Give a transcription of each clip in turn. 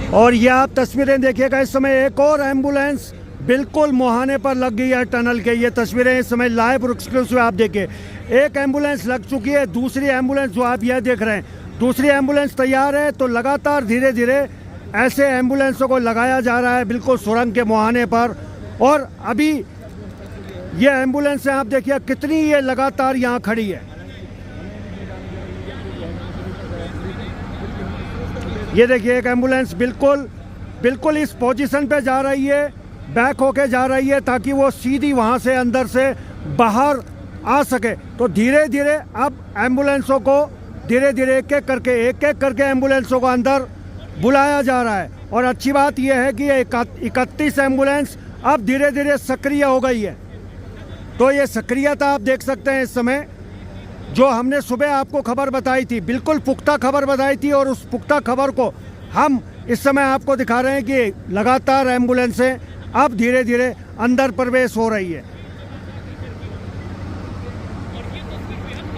और ये आप तस्वीरें देखिएगा, इस समय एक और एम्बुलेंस बिल्कुल मुहाने पर लग गई है टनल के। ये तस्वीरें इस समय लाइव एक्सक्लूसिव आप देखिए, एक एम्बुलेंस लग चुकी है, दूसरी एम्बुलेंस जो आप यह देख रहे हैं, दूसरी एम्बुलेंस तैयार है। तो लगातार धीरे धीरे ऐसे एम्बुलेंसों को लगाया जा रहा है बिल्कुल सुरंग के मुहाने पर। और अभी ये एम्बुलेंस आप देखिए कितनी ये लगातार यहाँ खड़ी है। ये देखिए एक एम्बुलेंस बिल्कुल इस पोजीशन पे जा रही है, बैक होके जा रही है ताकि वो सीधी वहाँ से अंदर से बाहर आ सके। तो धीरे धीरे अब एम्बुलेंसों को धीरे धीरे एक एक करके एम्बुलेंसों को अंदर बुलाया जा रहा है। और अच्छी बात यह है कि 31 एम्बुलेंस अब धीरे धीरे सक्रिय हो गई है। तो ये सक्रियता आप देख सकते हैं इस समय, जो हमने सुबह आपको खबर बताई थी, बिल्कुल पुख्ता खबर बताई थी, और उस पुख्ता खबर को हम इस समय आपको दिखा रहे हैं कि लगातार एम्बुलेंसें अब धीरे धीरे अंदर प्रवेश हो रही है।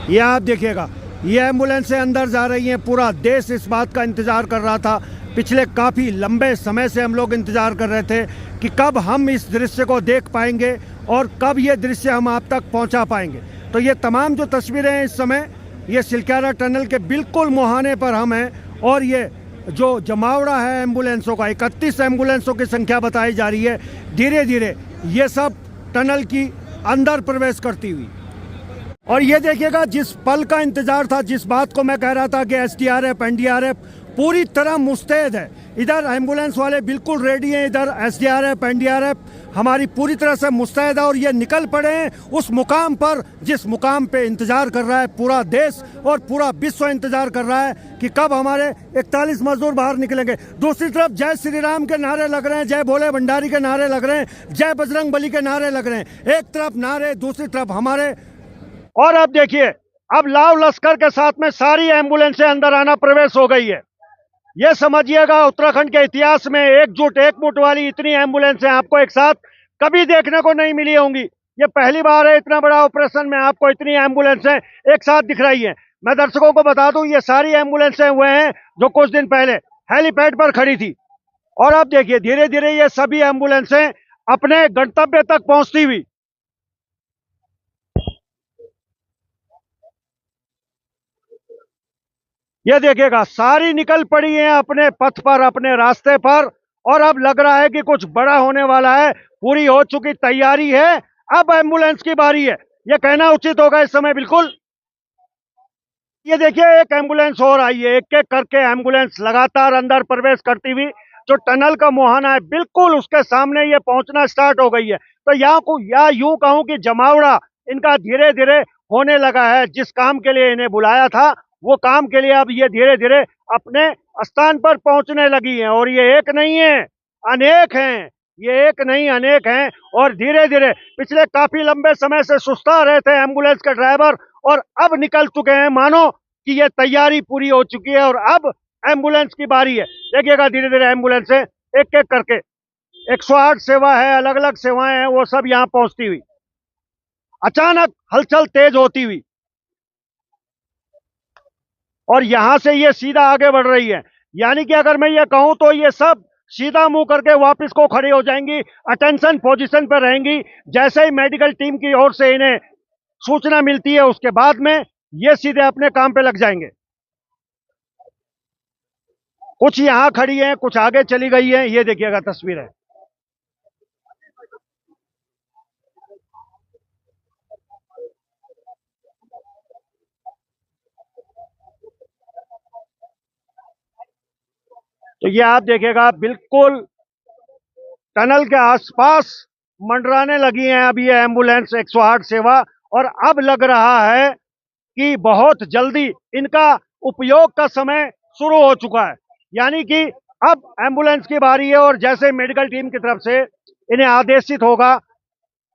ये आप देखिएगा, ये एम्बुलेंसें अंदर जा रही हैं। पूरा देश इस बात का इंतज़ार कर रहा था, पिछले काफ़ी लंबे समय से हम लोग इंतज़ार कर रहे थे कि कब हम इस दृश्य को देख पाएंगे और कब ये दृश्य हम आप तक पहुंचा पाएंगे। तो ये तमाम जो तस्वीरें हैं इस समय, ये सिलक्यारा टनल के बिल्कुल मुहाने पर हम हैं। और ये जो जमावड़ा है एम्बुलेंसों का, 31 एम्बुलेंसों की संख्या बताई जा रही है, धीरे धीरे ये सब टनल की अंदर प्रवेश करती हुई। और ये देखिएगा, जिस पल का इंतजार था, जिस बात को मैं कह रहा था कि एसडीआरएफ एनडीआरएफ पूरी तरह मुस्तैद है, इधर एम्बुलेंस वाले बिल्कुल रेडी हैं, इधर एसडीआरएफ एनडीआरएफ हमारी पूरी तरह से मुस्तैद है। और ये निकल पड़े हैं उस मुकाम पर जिस मुकाम पे इंतजार कर रहा है पूरा देश और पूरा विश्व इंतजार कर रहा है कि कब हमारे 41 मजदूर बाहर निकलेंगे। दूसरी तरफ जय श्री राम के नारे लग रहे हैं, जय भोले भंडारी के नारे लग रहे हैं, जय बजरंग बली के नारे लग रहे हैं। एक तरफ नारे, दूसरी तरफ हमारे। और अब देखिए, अब लाव लश्कर के साथ में सारी एम्बुलेंसें अंदर आना प्रवेश हो गई है। ये समझिएगा, उत्तराखंड के इतिहास में एकमुठ वाली इतनी एम्बुलेंसें आपको एक साथ कभी देखने को नहीं मिली होंगी। ये पहली बार है इतना बड़ा ऑपरेशन में आपको इतनी एम्बुलेंसें एक साथ दिख रही हैं। मैं दर्शकों को बता दूं, ये सारी एम्बुलेंसें हुए हैं जो कुछ दिन पहले हेलीपैड पर खड़ी थी। और अब देखिए धीरे धीरे ये सभी एम्बुलेंसें अपने गंतव्य तक पहुंचती हुई। ये देखिएगा, सारी निकल पड़ी हैं अपने पथ पर, अपने रास्ते पर। और अब लग रहा है कि कुछ बड़ा होने वाला है, पूरी हो चुकी तैयारी है, अब एम्बुलेंस की बारी है, ये कहना उचित होगा इस समय बिल्कुल। ये देखिए एक एम्बुलेंस और आई है, एक एक करके एम्बुलेंस लगातार अंदर प्रवेश करती हुई। जो टनल का मुहाना है बिल्कुल उसके सामने ये पहुंचना स्टार्ट हो गई है। तो या यूं कहूं कि जमावड़ा इनका धीरे धीरे होने लगा है। जिस काम के लिए इन्हें बुलाया था, वो काम के लिए अब ये धीरे धीरे अपने स्थान पर पहुंचने लगी हैं। और ये एक नहीं है, अनेक हैं, ये एक नहीं अनेक हैं। और धीरे धीरे पिछले काफी लंबे समय से सुस्ता रहे थे एम्बुलेंस के ड्राइवर, और अब निकल चुके हैं, मानो कि ये तैयारी पूरी हो चुकी है और अब एम्बुलेंस की बारी है। देखिएगा धीरे धीरे एम्बुलेंस है एक एक करके, 108 सेवा है, अलग अलग सेवाएं हैं, वो सब यहाँ पहुंचती हुई, अचानक हलचल तेज होती हुई, और यहां से ये सीधा आगे बढ़ रही है। यानी कि अगर मैं ये कहूं तो ये सब सीधा मुंह करके वापस को खड़ी हो जाएंगी, अटेंशन पोजीशन पर रहेंगी। जैसे ही मेडिकल टीम की ओर से इन्हें सूचना मिलती है, उसके बाद में ये सीधे अपने काम पे लग जाएंगे। कुछ यहां खड़ी हैं, कुछ आगे चली गई हैं। ये देखिएगा तस्वीर है। तो ये आप देखिएगा बिल्कुल टनल के आसपास मंडराने लगी हैं अब ये एम्बुलेंस 108 सेवा। और अब लग रहा है कि बहुत जल्दी इनका उपयोग का समय शुरू हो चुका है। यानी कि अब एम्बुलेंस की बारी है, और जैसे मेडिकल टीम की तरफ से इन्हें आदेशित होगा,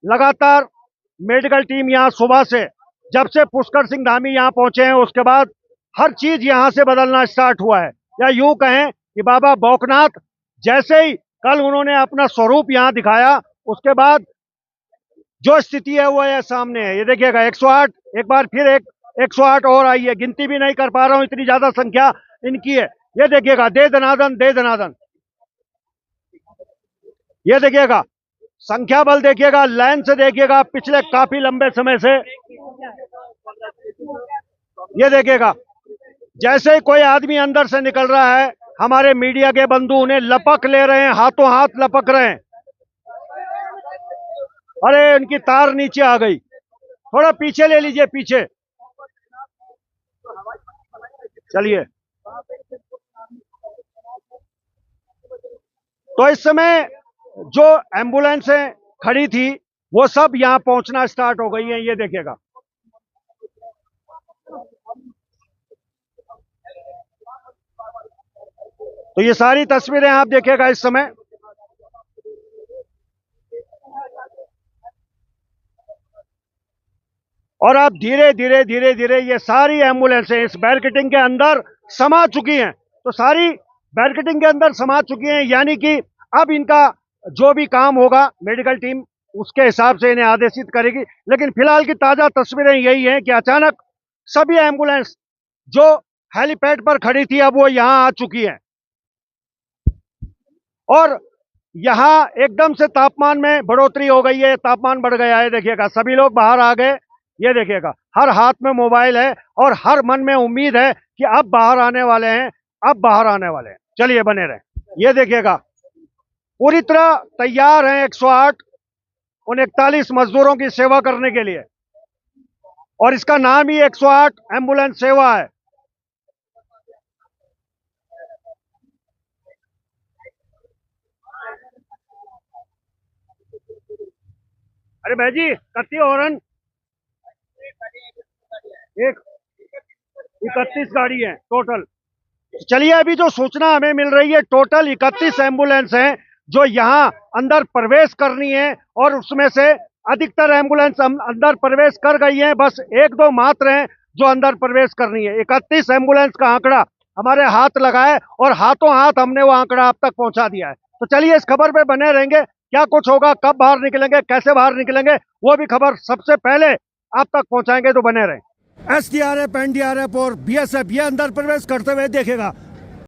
लगातार मेडिकल टीम यहाँ सुबह से, जब से पुष्कर सिंह धामी यहाँ पहुंचे हैं, उसके बाद हर चीज यहाँ से बदलना स्टार्ट हुआ है। या यूं कहें कि बाबा बौकनाथ जैसे ही कल उन्होंने अपना स्वरूप यहाँ दिखाया, उसके बाद जो स्थिति है वो है सामने है। ये देखिएगा 108, एक बार फिर एक 108 और आई है, गिनती भी नहीं कर पा रहा हूं, इतनी ज्यादा संख्या इनकी है। ये देखिएगा दे दनादन दे दनादन। ये देखिएगा, संख्या बल देखिएगा, लाइन से देखिएगा, पिछले काफी लंबे समय से ये देखिएगा, जैसे ही कोई आदमी अंदर से निकल रहा है, हमारे मीडिया के बंधु उन्हें लपक ले रहे हैं, हाथों हाथ लपक रहे हैं। अरे उनकी तार नीचे आ गई, थोड़ा पीछे ले लीजिए, पीछे चलिए। तो इस समय जो एम्बुलेंसें खड़ी थी वो सब यहां पहुंचना स्टार्ट हो गई हैं, ये देखिएगा। तो ये सारी तस्वीरें आप देखिएगा इस समय। और अब धीरे धीरे धीरे धीरे ये सारी एम्बुलेंसें इस बैरिकेडिंग के अंदर समा चुकी हैं। तो सारी बैरिकेडिंग के अंदर समा चुकी हैं, यानी कि अब इनका जो भी काम होगा मेडिकल टीम उसके हिसाब से इन्हें आदेशित करेगी। लेकिन फिलहाल की ताजा तस्वीरें यही हैं कि अचानक सभी एम्बुलेंस जो हेलीपैड पर खड़ी थी अब वो यहां आ चुकी है और यहां एकदम से तापमान में बढ़ोतरी हो गई है, तापमान बढ़ गया है। देखिएगा, सभी लोग बाहर आ गए। ये देखिएगा, हर हाथ में मोबाइल है और हर मन में उम्मीद है कि अब बाहर आने वाले हैं, अब बाहर आने वाले हैं। चलिए बने रहें। ये देखिएगा, पूरी तरह तैयार हैं 108 उन 41 मजदूरों की सेवा करने के लिए, और इसका नाम ही 108 एम्बुलेंस सेवा है। अरे भाई जी, कत्ती औरन एक 31 गाड़ी है टोटल। चलिए, अभी जो सूचना हमें मिल रही है, टोटल 31 एम्बुलेंस हैं जो यहाँ अंदर प्रवेश करनी है, और उसमें से अधिकतर एम्बुलेंस अंदर प्रवेश कर गई हैं, बस एक दो मात्र हैं जो अंदर प्रवेश करनी है। 31 एम्बुलेंस का आंकड़ा हमारे हाथ लगा है और हाथों हाथ हमने वो आंकड़ा आप तक पहुंचा दिया है। तो चलिए इस खबर पे बने रहेंगे, क्या कुछ होगा, कब बाहर निकलेंगे, कैसे बाहर निकलेंगे, वो भी खबर सबसे पहले आप तक पहुंचाएंगे। तो बने रहें। एसडीआरएफ, एनडीआरएफ और बीएसएफ ये अंदर प्रवेश करते हुए देखेगा।